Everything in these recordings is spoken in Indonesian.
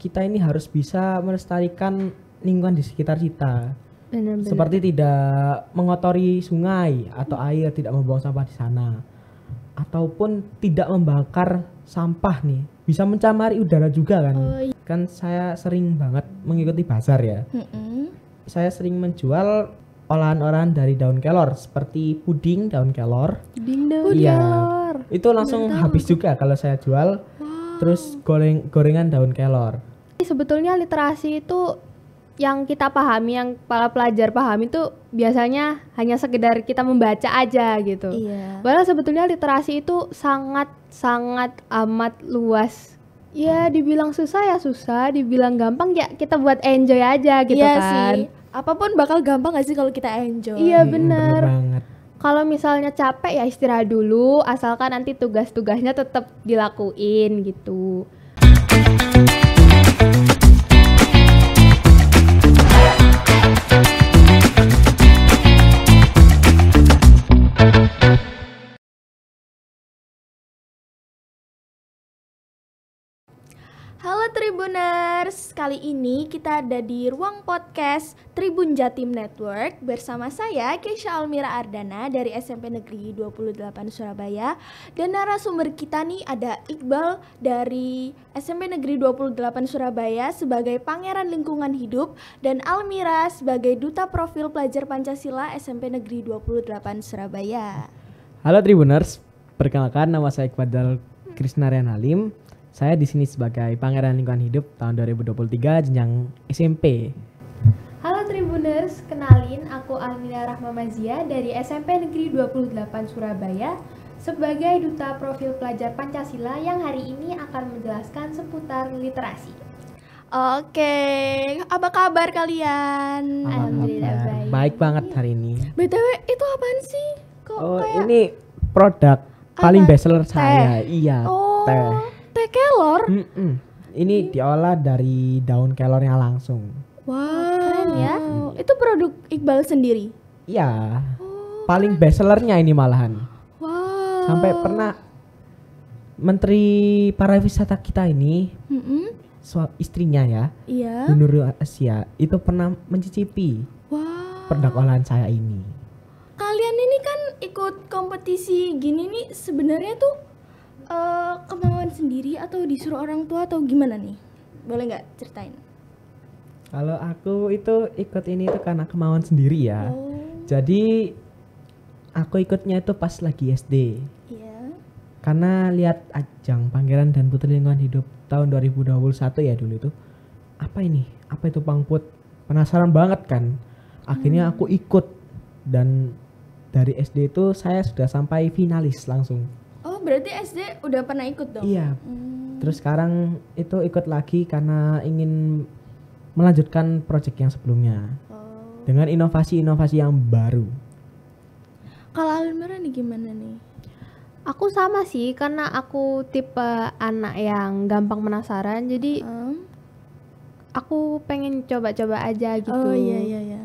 kita ini harus bisa melestarikan lingkungan di sekitar kita. Benar-benar. Seperti tidak mengotori sungai atau air, tidak membuang sampah di sana. Ataupun tidak membakar sampah nih. Bisa mencemari udara juga kan. Kan saya sering banget mengikuti bazar ya. Saya sering menjual olahan-olahan dari daun kelor seperti puding daun kelor. Iya. Itu langsung habis juga kalau saya jual. Terus gorengan daun kelor. Sebetulnya literasi itu yang kita pahami, yang para pelajar pahami itu biasanya hanya sekedar kita membaca aja gitu. Padahal sebetulnya literasi itu sangat amat luas. Ya dibilang susah ya susah, dibilang gampang ya kita buat enjoy aja gitu kan. Sih. Apapun bakal gampang gak sih kalau kita enjoy? Iya bener banget. Kalau misalnya capek ya istirahat dulu, asalkan nanti tugas-tugasnya tetap dilakuin gitu. Halo Tribuners, kali ini kita ada di ruang podcast Tribun Jatim Network bersama saya Keisha Almira Ardana dari SMP Negeri 28 Surabaya. Dan narasumber kita nih ada Iqbal dari SMP Negeri 28 Surabaya sebagai Pangeran Lingkungan Hidup dan Almira sebagai Duta Profil Pelajar Pancasila SMP Negeri 28 Surabaya. Halo Tribuners, perkenalkan nama saya Iqbal Krisnarian Halim. Saya di sini sebagai Pangeran Lingkungan Hidup tahun 2023 jenjang SMP. Halo Tribuners, kenalin aku Almira Rahmamazia dari SMP Negeri 28 Surabaya sebagai Duta Profil Pelajar Pancasila yang hari ini akan menjelaskan seputar literasi. Oke, apa kabar kalian? Alhamdulillah baik. Baik banget hari ini. BTW itu apaan sih? Kok kayak ini produk paling bestseller saya. Iya, teh. Teh kelor? Ini diolah dari daun kelornya langsung. Wow, keren ya. Itu produk Iqbal sendiri? Iya, paling bestsellernya ini malahan. Wow. Sampai pernah Menteri Pariwisata kita ini, istrinya ya, iya. Bu Nurul Asia, itu pernah mencicipi produk olahan saya ini. Kalian ini kan ikut kompetisi gini nih, sebenarnya tuh kemauan sendiri atau disuruh orang tua atau gimana nih? Boleh nggak ceritain? Kalau aku itu ikut ini itu karena kemauan sendiri ya. Jadi aku ikutnya itu pas lagi SD. Iya. Karena lihat ajang Pangeran dan Putri Lingkungan Hidup tahun 2021 ya dulu itu. Apa ini? Apa itu Pangput? Penasaran banget kan. Akhirnya aku ikut dan dari SD itu saya sudah sampai finalis langsung. Oh, berarti SD udah pernah ikut dong? Iya. Terus sekarang itu ikut lagi karena ingin melanjutkan proyek yang sebelumnya. Dengan inovasi-inovasi yang baru. Kalau Almira nih gimana nih? Aku sama sih, karena aku tipe anak yang gampang penasaran, jadi aku pengen coba-coba aja gitu. Oh iya.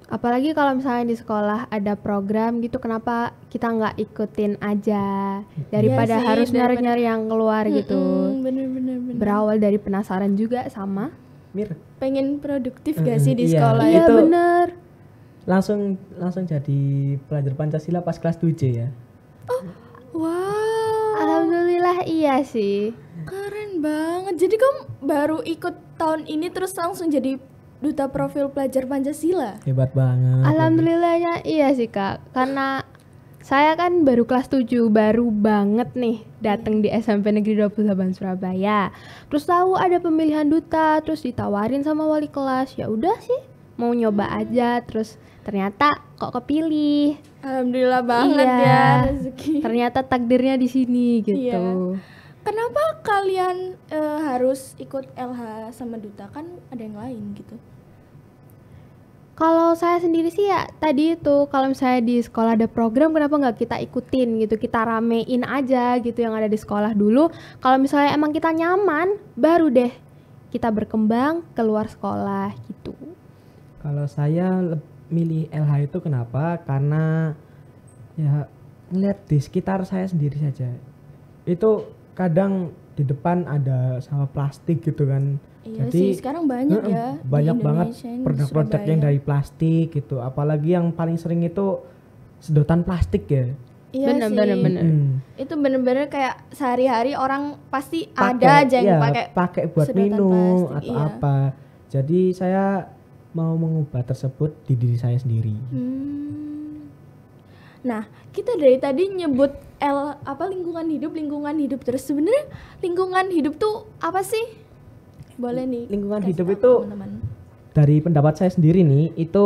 Apalagi kalau misalnya di sekolah ada program gitu, kenapa kita nggak ikutin aja daripada Iya sih, harus nyari-nyari yang keluar gitu. Bener. Berawal dari penasaran juga sama. Pengen produktif gak sih di iya. sekolah? Iya itu bener. Langsung jadi pelajar Pancasila pas kelas 7 ya. Wow. Alhamdulillah iya sih. Keren banget. Jadi kamu baru ikut tahun ini terus langsung jadi Duta Profil Pelajar Pancasila? Hebat banget. Alhamdulillahnya iya sih Kak, karena saya kan baru kelas 7, baru banget nih datang di SMP Negeri 28 Surabaya. Terus tahu ada pemilihan duta, terus ditawarin sama wali kelas. Ya udah sih, mau nyoba aja, terus ternyata kok kepilih. Alhamdulillah banget ya rezeki. Ternyata takdirnya di sini gitu. Iya. Kenapa kalian harus ikut LH sama duta, kan ada yang lain gitu? Kalau saya sendiri sih ya tadi itu, kalau misalnya di sekolah ada program, kenapa nggak kita ikutin gitu, kita ramein aja gitu yang ada di sekolah dulu. Kalau misalnya emang kita nyaman, baru deh kita berkembang keluar sekolah gitu. Kalau saya milih LH itu kenapa? Karena ya ngeliat di sekitar saya sendiri saja. Itu kadang di depan ada sampah plastik gitu kan. Iya Jadi sih, sekarang banyak ya banyak di banget Indonesia, di produk-produk yang Surabaya. dari plastik gitu. Apalagi yang paling sering itu sedotan plastik ya. Iya sih. Bener. Itu bener-bener kayak sehari-hari orang pasti Pakai, ada aja yang iya, pakai buat sedotan minum plastik, atau iya. apa. Jadi saya mau mengubah tersebut di diri saya sendiri. Nah, kita dari tadi nyebut lingkungan hidup terus. Sebenarnya lingkungan hidup tuh apa sih? Boleh nih. Lingkungan kasih hidup tahu itu teman-teman. dari pendapat saya sendiri nih, itu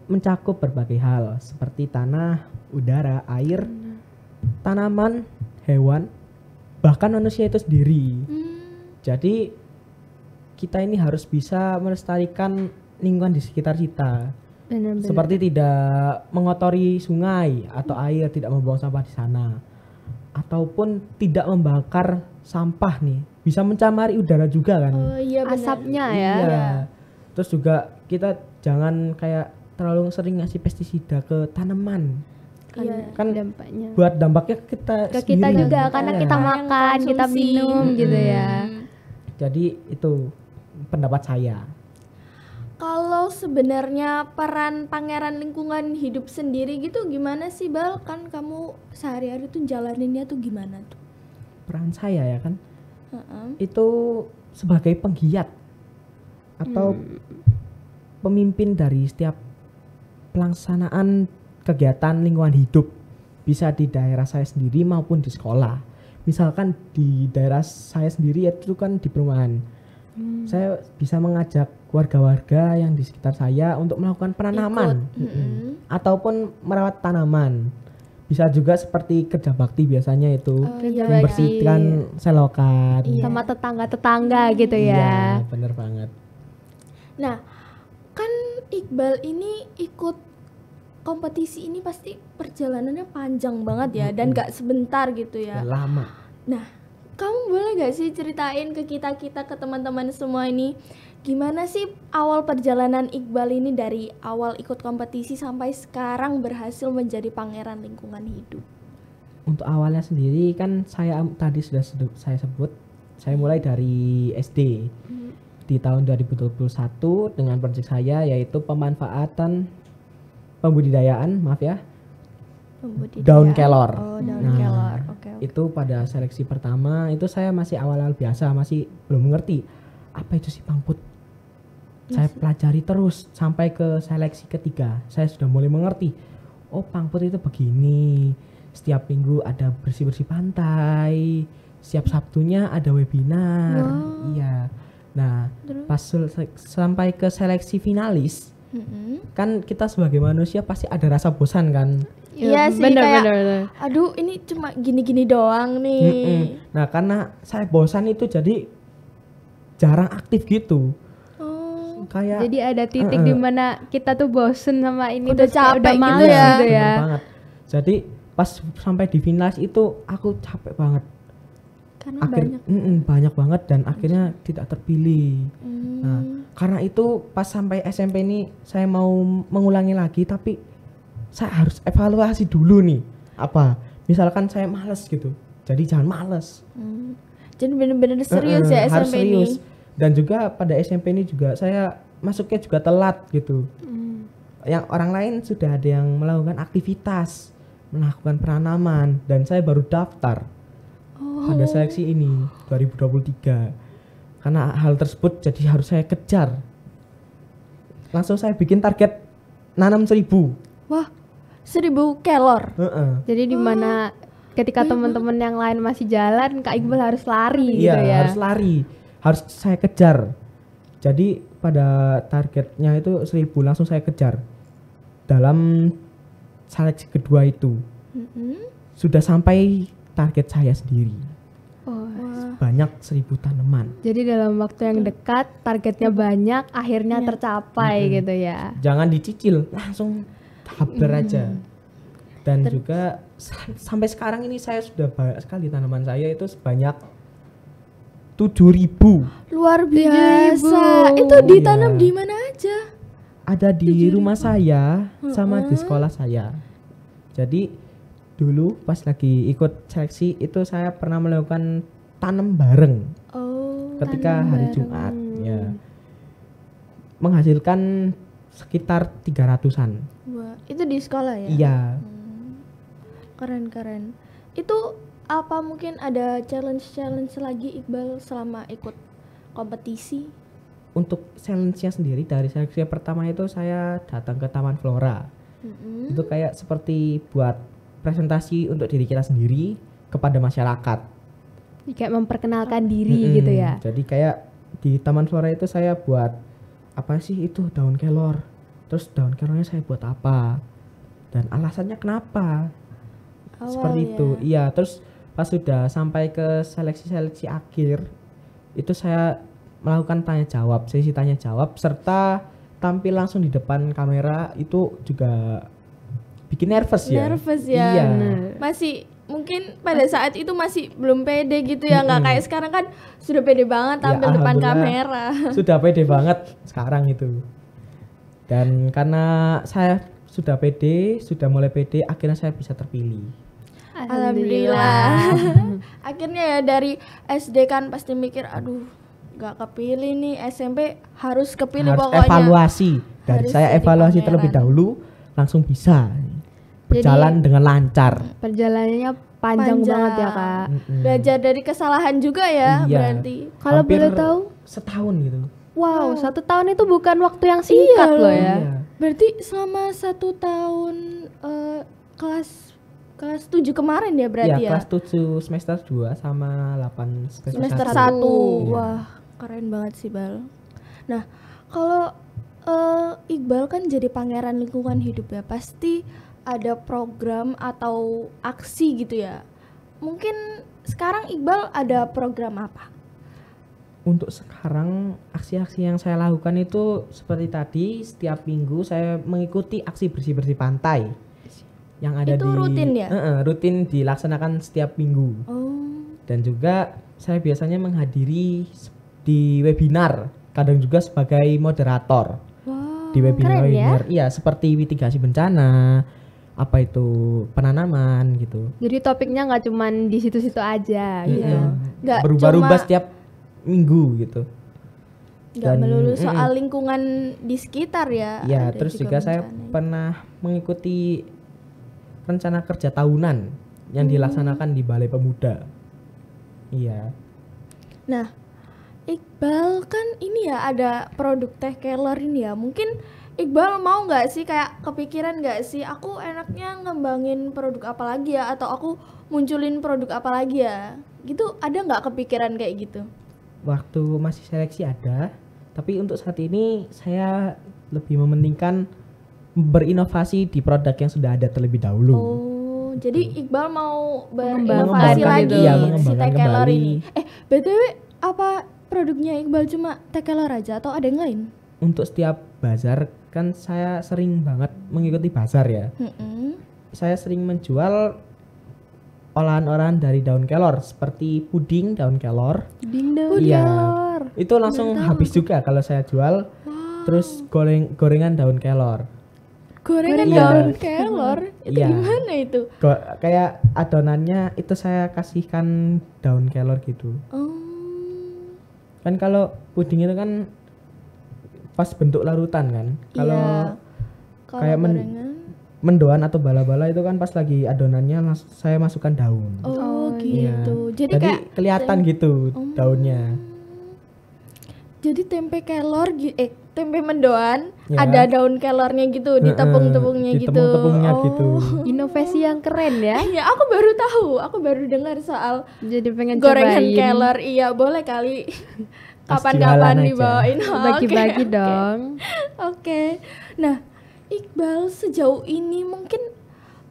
mencakup berbagai hal seperti tanah, udara, air, tanaman, hewan, bahkan manusia itu sendiri. Jadi kita ini harus bisa melestarikan lingkungan di sekitar kita. Bener. Seperti tidak mengotori sungai atau air, tidak membuang sampah di sana, ataupun tidak membakar sampah nih, bisa mencemari udara juga kan. Oh iya benar. Asapnya ya. Iya. Terus juga kita jangan kayak terlalu sering ngasih pestisida ke tanaman. Iya. Kan Dampaknya buat dampaknya ke kita ke kita sendiri. juga karena Iya. kita Yang makan, kita konsumsi. minum gitu ya. Jadi itu pendapat saya. Kalau sebenarnya peran pangeran lingkungan hidup sendiri gitu gimana sih, Bal? Kan kamu sehari-hari tuh jalaninnya tuh gimana tuh? Peran saya ya kan itu sebagai penggiat atau pemimpin dari setiap pelaksanaan kegiatan lingkungan hidup, bisa di daerah saya sendiri maupun di sekolah. Misalkan di daerah saya sendiri itu kan di perumahan, saya bisa mengajak warga-warga yang di sekitar saya untuk melakukan penanaman ataupun merawat tanaman. Bisa juga seperti kerja bakti biasanya itu iya, membersihkan selokan. Sama tetangga-tetangga gitu ya. Iya, bener banget. Nah, kan Iqbal ini ikut kompetisi ini pasti perjalanannya panjang banget ya dan gak sebentar gitu ya. Lama. Nah, kamu boleh gak sih ceritain ke kita-kita, ke teman-teman semua ini, gimana sih awal perjalanan Iqbal ini dari awal ikut kompetisi sampai sekarang berhasil menjadi pangeran lingkungan hidup? Untuk awalnya sendiri kan saya tadi sudah saya sebut, saya mulai dari SD. Di tahun 2021 dengan proyek saya yaitu pembudidayaan daun kelor. Oh, daun Nah, kelor. Oke. Itu pada seleksi pertama itu saya masih awal-awal biasa, masih belum mengerti apa itu sih pangput. Saya pelajari terus sampai ke seleksi ketiga. Saya sudah mulai mengerti. Oh, pangput itu begini. Setiap minggu ada bersih-bersih pantai. Setiap Sabtunya ada webinar. Iya. Nah, pas sampai ke seleksi finalis, kan kita sebagai manusia pasti ada rasa bosan kan. Iya sih, bener, kayak bener. aduh ini cuma gini-gini doang nih. Nah, karena saya bosan itu jadi jarang aktif gitu. Kayak Jadi ada titik di mana kita tuh bosen sama ini, Udah terus kayak capek udah gitu males ya. gitu ya. bener banget. Jadi pas sampai di finalis itu aku capek banget. Karena Banyak banget dan akhirnya tidak terpilih. Nah, karena itu pas sampai SMP ini saya mau mengulangi lagi, tapi saya harus evaluasi dulu nih. Apa? Misalkan saya males gitu. Jadi jangan males. Jadi bener-bener serius ya Harus SMP serius. ini. Dan juga pada SMP ini juga saya masuknya juga telat gitu. Yang orang lain sudah ada yang melakukan aktivitas, melakukan penanaman, dan saya baru daftar pada seleksi ini 2023. Karena hal tersebut jadi harus saya kejar. Langsung saya bikin target nanam 1000. Wah, 1000 kelor. Jadi di mana ketika teman-teman yang lain masih jalan, Kak Iqbal harus lari Iya, gitu ya. harus lari. Harus saya kejar. Jadi pada targetnya itu 1000 langsung saya kejar. Dalam seleksi kedua itu sudah sampai target saya sendiri. Banyak 1000 tanaman. Jadi dalam waktu yang dekat, targetnya banyak, akhirnya tercapai gitu ya. Jangan dicicil, langsung habar aja. Dan juga sampai sekarang ini saya sudah banyak sekali tanaman saya itu sebanyak 7.000. Luar biasa. Itu ditanam Iya. di mana aja? Ada di rumah saya sama di sekolah saya. Jadi dulu pas lagi ikut seleksi itu saya pernah melakukan tanam bareng. Ketika tanam hari bareng. Jumat ya. Menghasilkan sekitar 300-an. Wah, itu di sekolah ya? Iya. Keren. Itu apa mungkin ada challenge lagi Iqbal selama ikut kompetisi? Untuk challenge-nya sendiri dari seleksi pertama itu saya datang ke Taman Flora. Itu kayak seperti buat presentasi untuk diri kita sendiri kepada masyarakat. Kayak memperkenalkan diri gitu ya. Jadi kayak di Taman Flora itu saya buat apa sih itu daun kelor. Terus daun kelornya saya buat apa? Dan alasannya kenapa? Seperti itu. Iya, terus pas sudah sampai ke seleksi akhir itu saya melakukan sesi tanya jawab serta tampil langsung di depan kamera. Itu juga bikin nervous ya. Iya. Masih mungkin pada saat itu masih belum pede gitu ya, nggak kayak sekarang kan sudah pede banget tampil depan kamera. Sudah pede banget sekarang itu. Dan karena saya sudah mulai pede, akhirnya saya bisa terpilih. Alhamdulillah. Akhirnya ya dari SD kan pasti mikir, aduh nggak kepilih nih, SMP harus kepilih harus pokoknya. Evaluasi. Dan saya evaluasi terlebih dahulu, langsung bisa berjalan dengan lancar. Perjalanannya panjang banget ya Kak. Belajar dari kesalahan juga ya, berarti. Kalau boleh tahu? Setahun gitu. Wow, 1 tahun itu bukan waktu yang singkat loh ya. Iya. Berarti selama 1 tahun kelas 7 kemarin ya berarti ya? Kelas 7 semester 2 sama 8 semester 1. Iya. Wah, keren banget sih Bal. Nah, kalau Iqbal kan jadi pangeran lingkungan hidup ya, pasti ada program atau aksi gitu ya. Mungkin sekarang Iqbal ada program apa? Untuk sekarang aksi-aksi yang saya lakukan itu seperti tadi, setiap minggu saya mengikuti aksi bersih-bersih pantai yang ada itu rutin ya? Rutin dilaksanakan setiap minggu. Dan juga saya biasanya menghadiri di webinar, kadang juga sebagai moderator. Di webinar, iya seperti mitigasi bencana, apa itu penanaman gitu. Jadi topiknya nggak cuman di situ-situ aja gitu. Nggak berubah-ubah setiap minggu gitu. Nggak melulu soal lingkungan di sekitar ya. Iya, terus juga saya pernah mengikuti rencana kerja tahunan yang dilaksanakan di Balai Pemuda. Iya. Nah, Iqbal kan ini ya ada produk teh kelor ini ya. Mungkin Iqbal mau nggak sih kayak kepikiran nggak sih aku enaknya ngembangin produk apa lagi ya, atau aku munculin produk apa lagi ya? Gitu ada nggak kepikiran kayak gitu? Waktu masih seleksi ada, tapi untuk saat ini saya lebih mementingkan berinovasi di produk yang sudah ada terlebih dahulu. Oh, jadi Iqbal mau berinovasi lagi si teh kelor ini. BTW apa produknya Iqbal cuma teh kelor aja atau ada yang lain? Untuk setiap bazar kan saya sering banget mengikuti bazar ya. Saya sering menjual olahan-olahan dari daun kelor seperti puding daun kelor. Kelor. Itu langsung habis juga kalau saya jual. Terus gorengan daun kelor. Gorengan daun kelor itu gimana itu? Kayak adonannya itu saya kasihkan daun kelor gitu. Kan kalau puding itu kan pas bentuk larutan kan. Kalau kayak mendoan atau bala-bala itu kan pas lagi adonannya saya masukkan daun. Gitu. Jadi kayak kelihatan gitu daunnya. Jadi tempe kelor tempe mendoan ada daun kelornya gitu, ditepung-tepungnya gitu. Ditepung-tepungnya gitu. Inovasi yang keren ya. Iya, aku baru tahu. Aku baru dengar soal jadi pengen gorengan cobain. Kelor. Iya, boleh kali. Kapan-kapan dibawain. Bagi-bagi dong. Oke. Nah, Iqbal sejauh ini mungkin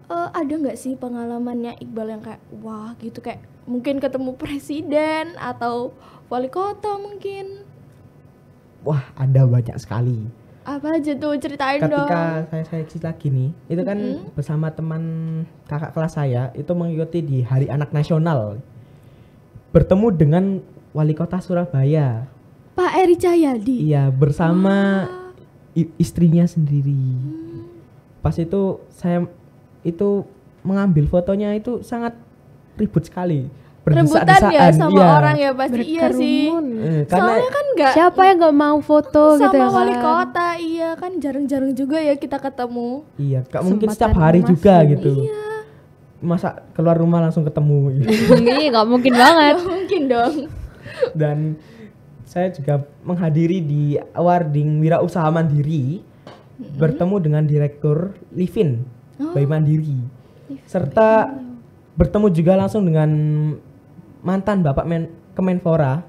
ada nggak sih pengalamannya Iqbal yang kayak wah gitu, kayak mungkin ketemu presiden atau wali kota mungkin? Wah, ada banyak sekali. Apa aja tuh, ceritain dong. Ketika saya seleksi lagi nih, itu kan bersama teman kakak kelas saya itu mengikuti di Hari Anak Nasional. Bertemu dengan wali kota Surabaya, Pak Eri Cahyadi. Iya, bersama istrinya sendiri. Pas itu saya itu mengambil fotonya itu sangat ribut sekali. rebutan ya sama orang ya pasti. Iya sih. Karena soalnya kan nggak, siapa yang nggak mau foto sama gitu ya wali kan? kota. Iya kan jarang-jarang juga ya kita ketemu. Iya, gak mungkin setiap hari juga gitu. Iya. Masa keluar rumah langsung ketemu gitu. Iya nggak mungkin banget. Nggak mungkin dong. Dan saya juga menghadiri di awarding wirausaha mandiri, bertemu dengan direktur Livin Bayi Mandiri, serta bertemu juga langsung dengan mantan Bapak Kemenpora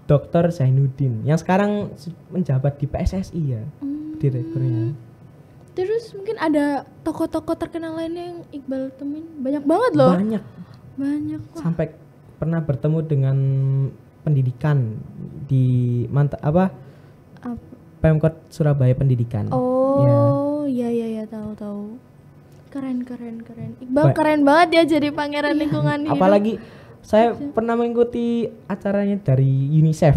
Dr. Zainuddin yang sekarang menjabat di PSSI ya, direkturnya. Terus mungkin ada tokoh-tokoh terkenal lainnya yang Iqbal temuin? Banyak banget loh. Banyak. Wah. Sampai pernah bertemu dengan pendidikan di Pemkot Surabaya Pendidikan. Oh, iya tahu. Keren. Iqbal keren banget ya jadi pangeran lingkungan hidup. Apalagi saya pernah mengikuti acaranya dari UNICEF.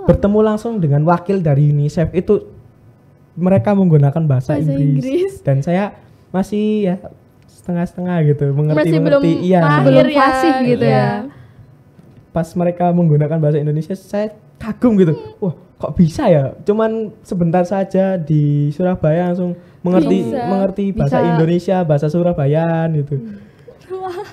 Bertemu langsung dengan wakil dari UNICEF, itu mereka menggunakan bahasa Inggris. Dan saya masih ya setengah-setengah gitu, mengerti. Iya, belum fasih gitu ya. Pas mereka menggunakan bahasa Indonesia saya kagum gitu. Wah, kok bisa ya? Cuman sebentar saja di Surabaya langsung mengerti bahasa Indonesia, bahasa Surabayaan gitu. Wah.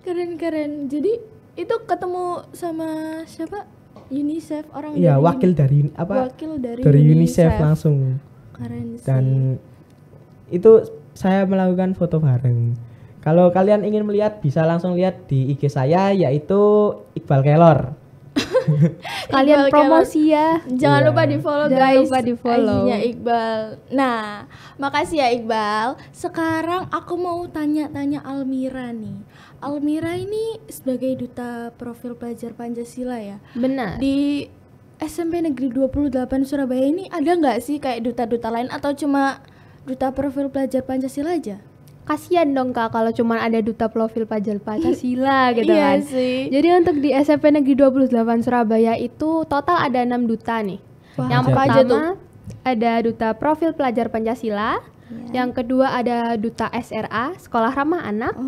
Keren. Jadi itu ketemu sama siapa? UNICEF, orang iya, dari wakil dari UNICEF langsung. Keren sih. Dan itu saya melakukan foto bareng. Kalau kalian ingin melihat bisa langsung lihat di IG saya, yaitu Iqbal Kelor. Kalian promosi ya. Jangan lupa di-follow guys. Jangan lupa di-follow IG-nya Iqbal. Nah, makasih ya Iqbal. Sekarang aku mau tanya-tanya Almira nih. Almira ini sebagai duta profil pelajar Pancasila ya. Benar. Di SMP Negeri 28 Surabaya ini ada nggak sih kayak duta-duta lain atau cuma duta profil pelajar Pancasila aja? Kasian dong Kak kalau cuma ada duta profil pelajar Pancasila gitu kan. Iya sih. Jadi untuk di SMP Negeri 28 Surabaya itu total ada 6 duta nih. Wah, yang apa aja tuh? pertama ada duta profil pelajar Pancasila. Yang kedua ada duta SRA, Sekolah Ramah Anak.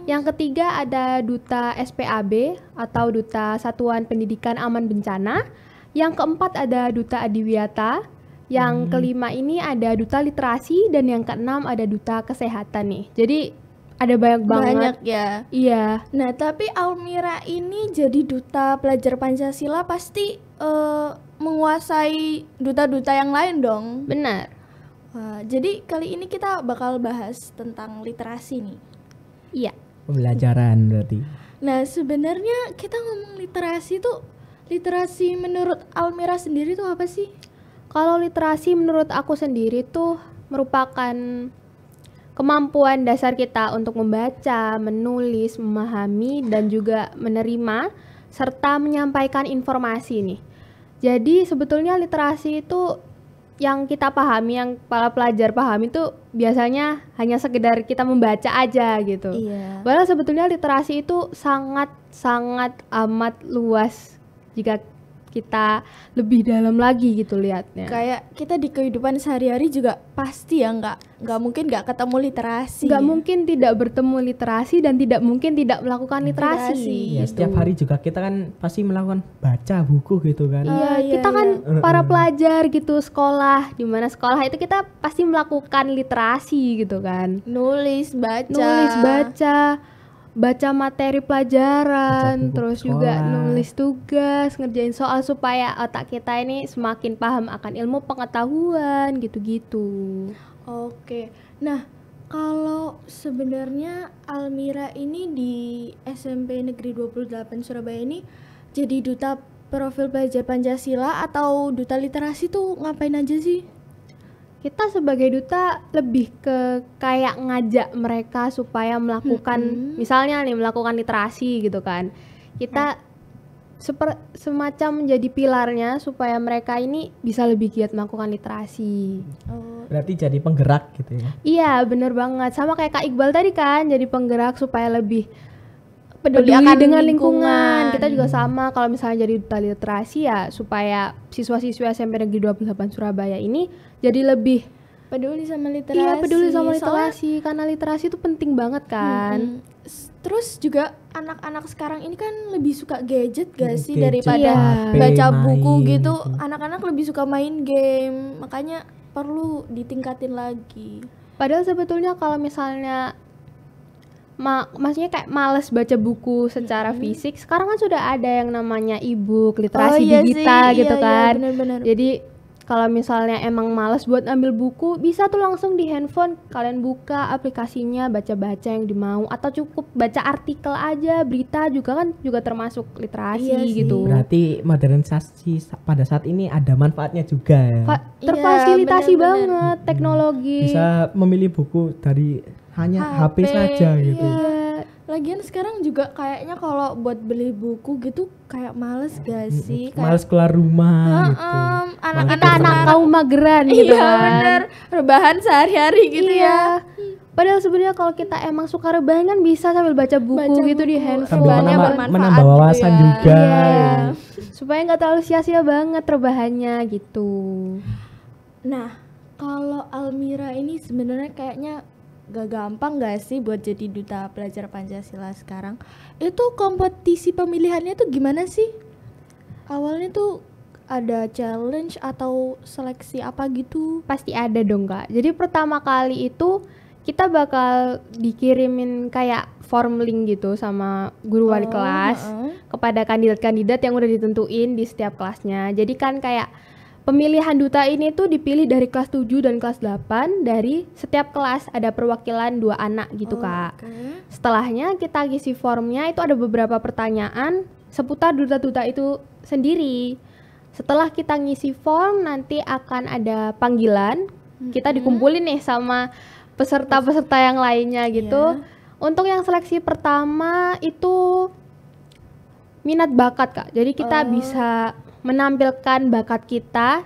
Yang ketiga ada duta SPAB atau duta Satuan Pendidikan Aman Bencana. Yang keempat ada duta Adiwiyata. Yang kelima ini ada duta literasi, dan yang keenam ada duta kesehatan nih. Jadi ada banyak banget. Banyak ya. Iya. Nah, tapi Almira ini jadi duta pelajar Pancasila pasti menguasai duta-duta yang lain dong. Benar. Wah, jadi kali ini kita bakal bahas tentang literasi nih. Iya. Pembelajaran berarti. Nah, sebenarnya kita ngomong literasi tuh, literasi menurut Almira sendiri tuh apa sih? Kalau literasi menurut aku sendiri tuh merupakan kemampuan dasar kita untuk membaca, menulis, memahami, dan juga menerima serta menyampaikan informasi nih. Jadi sebetulnya literasi itu yang kita pahami, yang para pelajar pahami itu biasanya hanya sekedar kita membaca aja gitu. Iya. Padahal sebetulnya literasi itu sangat amat luas jika kita lebih dalam lagi gitu lihatnya. Kayak kita di kehidupan sehari-hari juga pasti ya nggak mungkin nggak ketemu literasi. Nggak mungkin tidak bertemu literasi dan tidak mungkin tidak melakukan literasi. Ya, setiap hari juga kita kan pasti melakukan baca buku gitu kan. Iya, kita kan para pelajar gitu sekolah, di mana sekolah itu kita pasti melakukan literasi gitu kan. Nulis, baca. Baca materi pelajaran, terus sekolah, juga nulis tugas, ngerjain soal supaya otak kita ini semakin paham akan ilmu pengetahuan gitu-gitu. Oke. Nah, kalau sebenarnya Almira ini di SMP Negeri 28 Surabaya ini jadi duta profil pelajar Pancasila atau duta literasi tuh ngapain aja sih? Kita sebagai duta lebih ke kayak ngajak mereka supaya melakukan misalnya nih melakukan literasi gitu kan. Kita semacam menjadi pilarnya supaya mereka ini bisa lebih giat melakukan literasi. Berarti jadi penggerak gitu ya. Iya, bener banget. Sama kayak Kak Iqbal tadi kan, jadi penggerak supaya lebih peduli akan dengan lingkungan. Kita juga sama, kalau misalnya jadi duta literasi ya supaya siswa-siswa SMP Negeri 28 Surabaya ini jadi lebih peduli sama literasi. Iya, peduli sama literasi karena literasi itu penting banget kan. Terus juga anak-anak sekarang ini kan lebih suka gadget gak sih daripada baca buku gitu. Anak-anak lebih suka main game, makanya perlu ditingkatin lagi. Padahal sebetulnya kalau misalnya maksudnya kayak males baca buku secara fisik, sekarang kan sudah ada yang namanya e-book, literasi digital sih, gitu kan. Iya, bener-bener. Jadi kalau misalnya emang males buat ambil buku, bisa tuh langsung di handphone kalian buka aplikasinya, baca-baca yang dimau, atau cukup baca artikel aja, berita juga kan juga termasuk literasi gitu. Berarti modernisasi pada saat ini ada manfaatnya juga ya. Terfasilitasi banget teknologi. Bisa memilih buku dari hanya HP saja gitu. Lagian sekarang juga kayaknya kalau buat beli buku gitu kayak males gak sih? Males keluar rumah gitu. Anak-anak kaum mageran gitu kan. Iya bener, rebahan sehari-hari gitu ya. Padahal sebenarnya kalau kita emang suka rebahan kan bisa sambil baca buku gitu di handphone. Menambah wawasan gitu juga. Supaya nggak terlalu sia-sia banget rebahannya gitu. Nah, kalau Almira ini sebenarnya kayaknya gak gampang gak sih buat jadi duta pelajar Pancasila sekarang? Itu kompetisi pemilihannya tuh gimana sih? Awalnya tuh ada challenge atau seleksi apa gitu? Pasti ada dong Kak. Jadi pertama kali itu kita bakal dikirimin kayak form link gitu sama guru wali kelas kepada kandidat-kandidat yang udah ditentuin di setiap kelasnya. Jadi kan kayak pemilihan duta ini tuh dipilih dari kelas 7 dan kelas 8, dari setiap kelas ada perwakilan 2 anak gitu Kak. Setelahnya kita isi formnya, itu ada beberapa pertanyaan seputar duta-duta itu sendiri. Setelah kita ngisi form nanti akan ada panggilan, kita dikumpulin nih sama peserta-peserta yang lainnya gitu. Untuk yang seleksi pertama itu minat bakat Kak, jadi kita bisa menampilkan bakat kita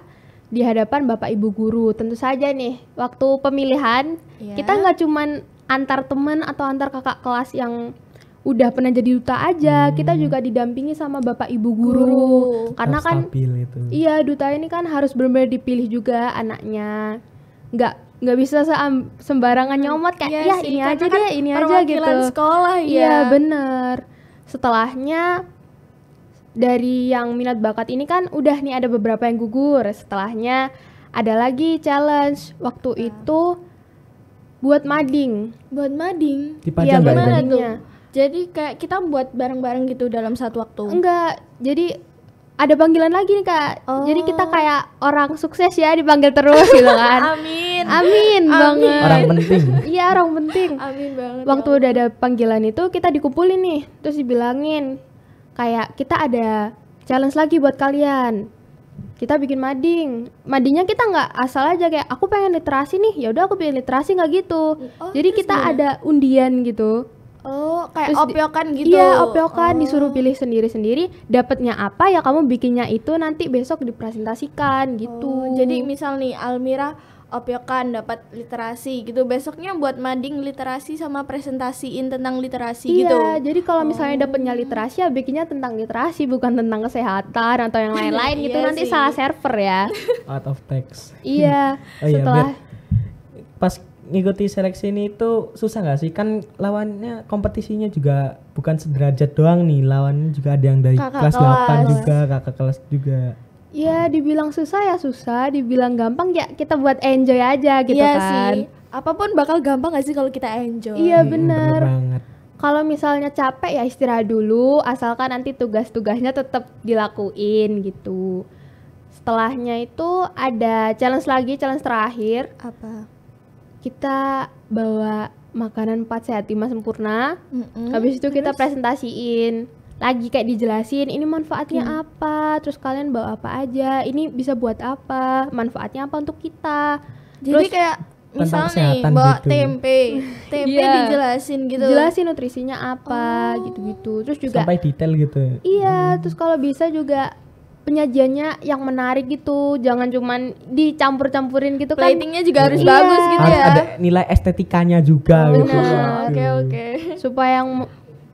di hadapan Bapak Ibu guru. Tentu saja nih, waktu pemilihan kita nggak cuman antar teman atau antar kakak kelas yang udah pernah jadi duta aja, kita juga didampingi sama Bapak Ibu guru. Karena kan itu. Iya, duta ini kan harus benar-benar dipilih juga anaknya. Nggak bisa sembarangan nyomot kayak ini aja deh, ini aja gitu. Sekolah Iya, bener. Setelahnya dari yang minat bakat ini kan udah nih ada beberapa yang gugur. Setelahnya ada lagi challenge. Waktu itu buat mading. Buat mading? Dipajang ya, gimana tuh? Jadi kayak kita buat bareng-bareng gitu dalam satu waktu? Enggak, jadi ada panggilan lagi nih Kak. Jadi kita kayak orang sukses ya, dipanggil terus gitu kan. Amin banget. Orang penting. Iya, orang penting. Amin banget. Waktu udah ada panggilan itu kita dikumpulin nih, terus dibilangin kayak kita ada challenge lagi buat kalian. Kita bikin mading. Madingnya kita nggak asal aja kayak aku pengen literasi nih, ya udah aku pilih literasi, nggak gitu. Jadi kita ada undian gitu. Kayak opyokan gitu. Iya, opyokan, disuruh pilih sendiri-sendiri. Dapatnya apa ya kamu bikinnya itu nanti besok dipresentasikan gitu. Jadi misal nih Almira opyokan dapat literasi gitu, besoknya buat mading literasi sama presentasiin tentang literasi gitu. Iya, jadi kalau misalnya dapatnya literasi ya bikinnya tentang literasi, bukan tentang kesehatan atau yang lain-lain gitu. Nanti salah server ya. Out of text. Iya. Setelah pas ngikuti seleksi ini itu susah gak sih? Kan lawannya kompetisinya juga bukan sederajat doang nih, lawannya juga ada yang dari kelas 8 juga, kakak kelas juga. Ya dibilang susah ya susah, dibilang gampang ya kita buat enjoy aja gitu kan. Sih. Apapun bakal gampang gak sih kalau kita enjoy? Iya bener banget. Kalau misalnya capek ya istirahat dulu, asalkan nanti tugas-tugasnya tetap dilakuin gitu. Setelahnya itu ada challenge lagi, challenge terakhir. Apa? Kita bawa makanan 4 sehat 5 sempurna. Habis itu kita presentasiin lagi, kayak dijelasin ini manfaatnya apa, terus kalian bawa apa aja, ini bisa buat apa, manfaatnya apa untuk kita. Jadi terus kayak misalnya nih bawa gitu. tempe dijelasin gitu, jelasin nutrisinya apa gitu-gitu. Terus juga sampai detail gitu. Iya, terus kalau bisa juga penyajiannya yang menarik gitu, jangan cuman dicampur-campurin gitu. Platingnya juga harus bagus gitu ya, ada nilai estetikanya juga gitu. Oke. Supaya yang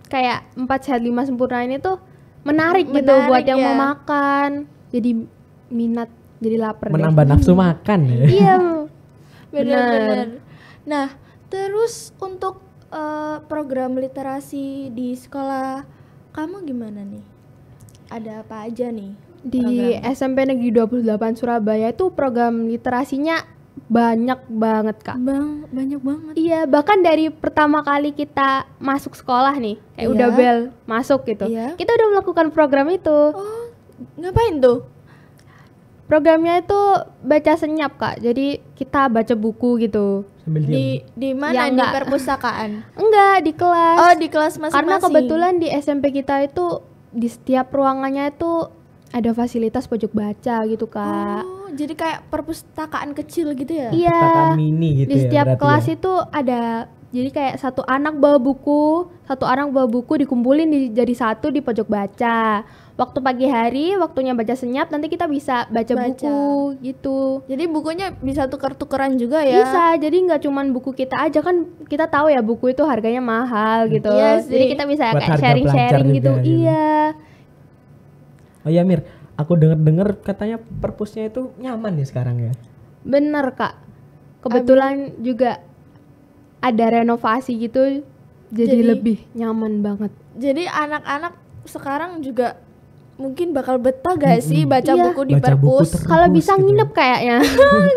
kayak 4 sehat 5 sempurna ini tuh menarik gitu buat yang mau makan. Jadi minat, jadi lapar. Menambah nafsu makan ya. Iya. Benar. Nah, terus untuk program literasi di sekolah kamu gimana nih? Ada apa aja nih? Di SMP Negeri 28 Surabaya itu program literasinya banyak banget, Kak. Banyak banget. Iya, bahkan dari pertama kali kita masuk sekolah nih, kayak udah bel masuk gitu. Iya. Kita udah melakukan program itu. Oh, ngapain tuh? Programnya itu baca senyap, Kak. Jadi kita baca buku gitu. Di mana? Di perpustakaan? Enggak, di kelas. Oh, di kelas masing-masing. Karena kebetulan di SMP kita itu di setiap ruangannya itu ada fasilitas pojok baca gitu, Kak. Oh, jadi kayak perpustakaan kecil gitu ya? Iya. Perpustakaan mini gitu di setiap kelas ya? itu ada. Jadi kayak satu anak bawa buku dikumpulin jadi satu di pojok baca. Waktu pagi hari, waktunya baca senyap, nanti kita bisa baca buku gitu. Jadi bukunya bisa tuker-tukeran juga ya? Bisa, jadi nggak cuman buku kita aja, kan kita tahu ya buku itu harganya mahal gitu. Iya sih. Jadi kita bisa buat kayak sharing-sharing gitu. Iya. Oh ya Mir, aku dengar katanya perpusnya itu nyaman ya sekarang ya? Bener, Kak. Kebetulan juga ada renovasi gitu, jadi lebih nyaman banget. Jadi anak-anak sekarang juga mungkin bakal betah gak sih baca buku di perpus? Kalau bisa gitu. nginep kayaknya.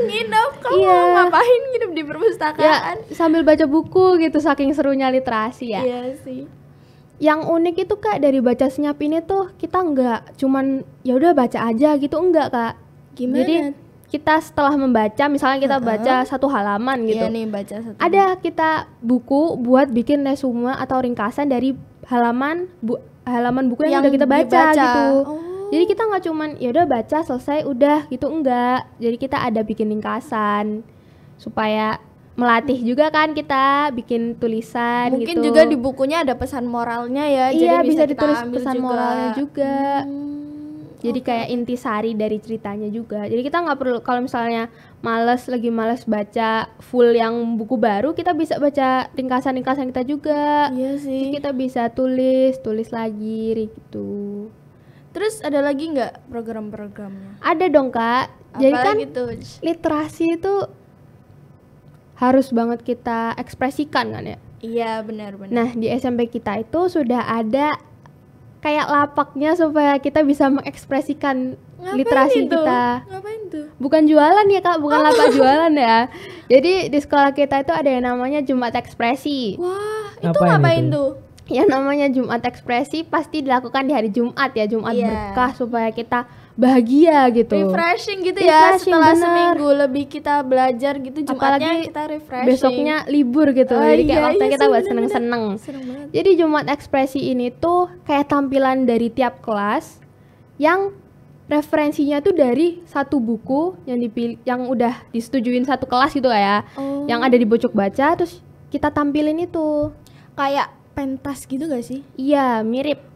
Nginep? Kamu ngapain nginep di perpustakaan? Ya, sambil baca buku gitu, saking serunya literasi ya. Iya sih. Yang unik itu, Kak, dari baca senyap ini tuh kita nggak cuman ya udah baca aja gitu, enggak, Kak. Gimana? Jadi kita setelah membaca, misalnya kita baca satu halaman gitu. Iya nih, baca satu. Ada kita buku buat bikin resume atau ringkasan dari halaman buku yang udah kita baca gitu. Oh. Jadi kita nggak cuman ya udah baca selesai udah gitu, enggak. Jadi kita ada bikin ringkasan supaya melatih juga kan, kita bikin tulisan. Mungkin gitu. juga di bukunya ada pesan moralnya ya. Iya, jadi bisa ditulis pesan juga. moralnya juga. Jadi kayak intisari dari ceritanya juga. Jadi kita nggak perlu, kalau misalnya lagi malas baca full yang buku baru, kita bisa baca ringkasan-ringkasan kita juga. Iya sih. Jadi kita bisa tulis lagi gitu. Terus ada lagi nggak program-programnya? Ada dong, Kak. Jadi kan literasi itu harus banget kita ekspresikan kan ya. Iya, benar-benar. Nah, di SMP kita itu sudah ada kayak lapaknya supaya kita bisa mengekspresikan literasi kita. Ngapain tuh? Bukan jualan ya, Kak, bukan lapak jualan ya. Jadi di sekolah kita itu ada yang namanya Jumat Ekspresi. Wah, itu ngapain tuh? Yang namanya Jumat Ekspresi pasti dilakukan di hari Jumat ya, Jumat berkah supaya kita bahagia gitu. Refreshing gitu ya, setelah seminggu lebih kita belajar gitu, Jumatnya kita refreshing. Besoknya libur gitu, jadi kayak waktu kita buat seneng-seneng. Jadi Jumat Ekspresi ini tuh kayak tampilan dari tiap kelas yang referensinya tuh dari satu buku yang dipilih, yang udah disetujuin satu kelas gitu ya, yang ada di pojok baca, terus kita tampilin itu. Kayak pentas gitu gak sih? Iya, mirip.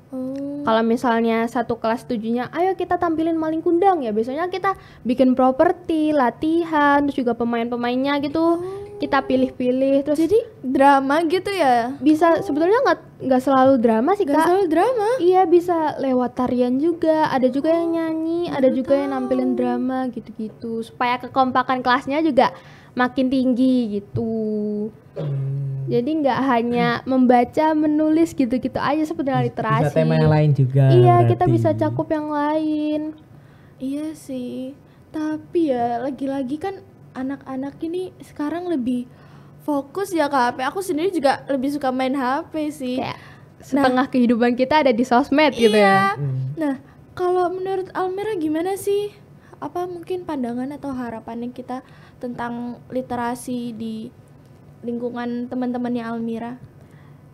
Kalau misalnya satu kelas tujuhnya, ayo kita tampilin Maling Kundang ya, biasanya kita bikin properti, latihan, terus juga pemain-pemainnya gitu, kita pilih-pilih, terus jadi drama gitu ya? Bisa, sebetulnya nggak selalu drama sih, Kak. Nggak selalu drama? Iya, bisa lewat tarian juga, ada juga yang nyanyi, ada juga yang nampilin drama gitu-gitu, supaya kekompakan kelasnya juga makin tinggi gitu. Jadi nggak hanya membaca, menulis gitu-gitu aja sebenarnya literasi. Bisa tema yang lain juga. Iya, berarti kita bisa cakup yang lain. Iya sih. Tapi ya lagi-lagi kan anak-anak ini sekarang lebih fokus ya ke HP. Aku sendiri juga lebih suka main HP sih. Kayak setengah kehidupan kita ada di sosmed gitu ya. Nah, kalau menurut Almira gimana sih? Apa mungkin pandangan atau harapannya kita tentang literasi di lingkungan teman-temannya Almira?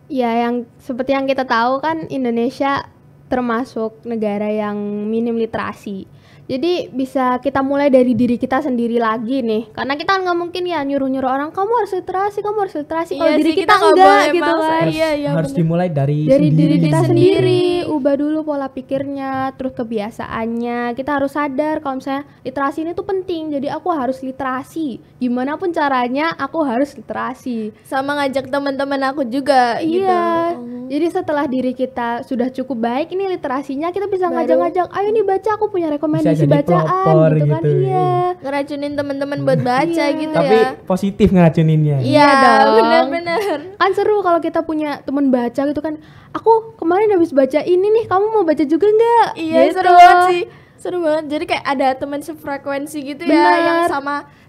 Ya, yang seperti yang kita tahu kan Indonesia termasuk negara yang minim literasi. Jadi bisa kita mulai dari diri kita sendiri lagi nih. Karena kita kan nggak mungkin ya nyuruh-nyuruh orang kamu harus literasi. Kalau diri kita enggak gitu kan. Harus dimulai dari diri kita sendiri. Ubah dulu pola pikirnya, terus kebiasaannya. Kita harus sadar kalau misalnya literasi ini tuh penting. Jadi aku harus literasi. Gimana pun caranya aku harus literasi. Sama ngajak teman-teman aku juga gitu. Iya. Jadi setelah diri kita sudah cukup baik ini literasinya, kita bisa ngajak-ngajak, ayo nih baca, aku punya rekomendasi ngasih jadi bacaan pelopor gitu kan. gitu. Iya. Ngeracunin teman-teman buat baca gitu Tapi ya. positif ngeracuninnya. Iya dong. benar-benar. Kan seru kalau kita punya teman baca gitu kan. Aku kemarin habis baca ini nih, kamu mau baca juga nggak? Iya Gitu. seru banget sih. Seru banget. Jadi kayak ada teman sefrekuensi gitu ya Benar. yang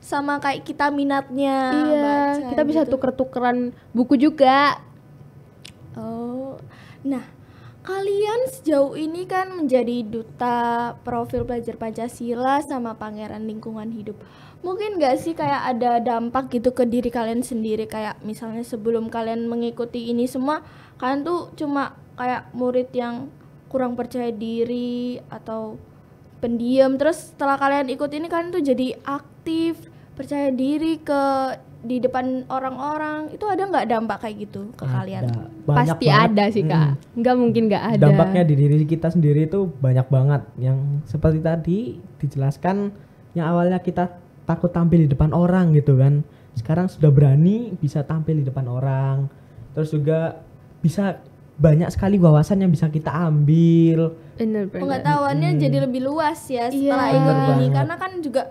sama kayak kita minatnya Iya, baca kita bisa gitu. tuker-tukeran buku juga. Oh. Nah, kalian sejauh ini kan menjadi duta profil pelajar Pancasila sama Pangeran Lingkungan Hidup. Mungkin gak sih kayak ada dampak gitu ke diri kalian sendiri, kayak misalnya sebelum kalian mengikuti ini semua, kalian tuh cuma kayak murid yang kurang percaya diri atau pendiam, terus setelah kalian ikut ini kalian tuh jadi aktif, percaya diri di depan orang-orang. Itu ada nggak dampak kayak gitu ke kalian? Banyak Pasti banget. ada sih Kak. Nggak mungkin nggak ada. Dampaknya di diri kita sendiri itu banyak banget. Yang seperti tadi dijelaskan, yang awalnya kita takut tampil di depan orang gitu kan, sekarang sudah berani bisa tampil di depan orang. Terus juga bisa banyak sekali wawasan yang bisa kita ambil. Bener. Pengetahuannya jadi lebih luas ya setelah Iya. ikut Bener ini, banget. karena kan juga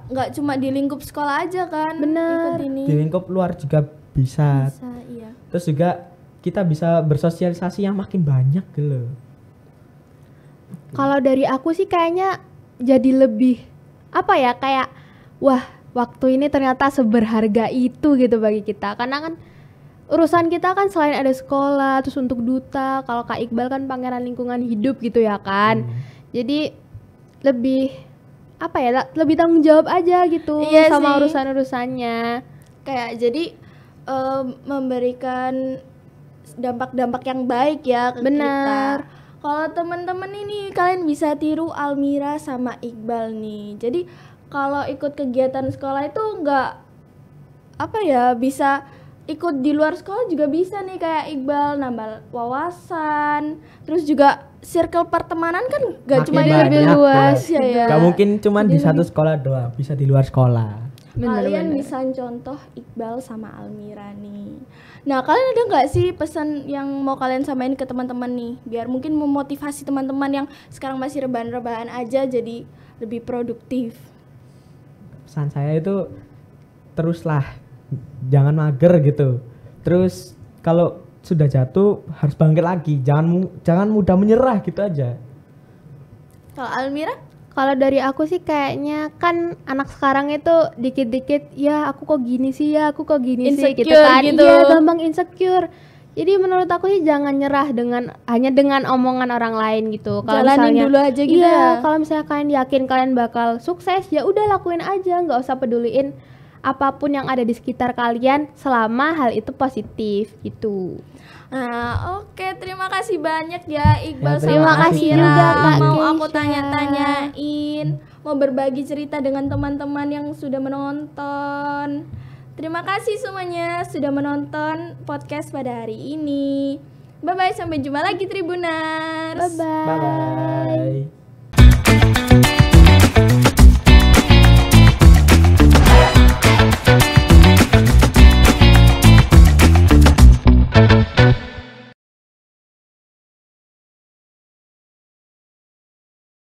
nggak cuma di lingkup sekolah aja kan. Bener. Ikut ini Di lingkup luar juga bisa. bisa, iya. Terus juga kita bisa bersosialisasi yang makin banyak gitu. Kalau dari aku sih kayaknya jadi lebih apa ya, kayak wah, waktu ini ternyata seberharga itu gitu bagi kita. Karena kan urusan kita kan selain ada sekolah, terus untuk duta, kalau Kak Iqbal kan Pangeran Lingkungan Hidup gitu ya kan. Jadi lebih apa ya, lebih tanggung jawab aja gitu Iya sama sih. urusan-urusannya. Kayak jadi memberikan dampak-dampak yang baik ya ke Benar. kita. Kalau teman-teman ini kalian bisa tiru Almira sama Iqbal nih. Jadi kalau ikut kegiatan sekolah itu nggak apa ya, bisa ikut di luar sekolah juga bisa nih kayak Iqbal, nambah wawasan. Terus juga circle pertemanan kan gak Makin cuma Jadi banyak lebih ya. luas ya. Gak mungkin cuman Jadi di satu sekolah doang, bisa di luar sekolah. Kalian bisa contoh Iqbal sama Almira nih. Nah, kalian ada nggak sih pesan yang mau kalian samain ke teman-teman nih, biar mungkin memotivasi teman-teman yang sekarang masih rebahan-rebahan aja jadi lebih produktif? Pesan saya itu teruslah, jangan mager gitu. Terus kalau sudah jatuh harus bangkit lagi, jangan mudah menyerah gitu aja. Kalau Almira? Kalau dari aku sih kayaknya kan anak sekarang itu dikit-dikit ya aku kok gini sih ya, aku kok gini sih gitu Insecure kan. gitu. Iya, gampang insecure. Jadi menurut aku sih jangan nyerah hanya dengan omongan orang lain gitu. Kalau Jalanin misalnya dulu aja gitu iya, ya. kalau misalnya kalian yakin kalian bakal sukses, ya udah lakuin aja, nggak usah peduliin apapun yang ada di sekitar kalian selama hal itu positif gitu. Nah, oke, terima kasih banyak ya Iqbal Ya, sama terima kasih Almira. juga, Kak Mau Keisha. aku tanya-tanyain, mau berbagi cerita dengan teman-teman yang sudah menonton. Terima kasih semuanya sudah menonton podcast pada hari ini. Bye-bye, sampai jumpa lagi Tribuners. Bye-bye. Bye bye.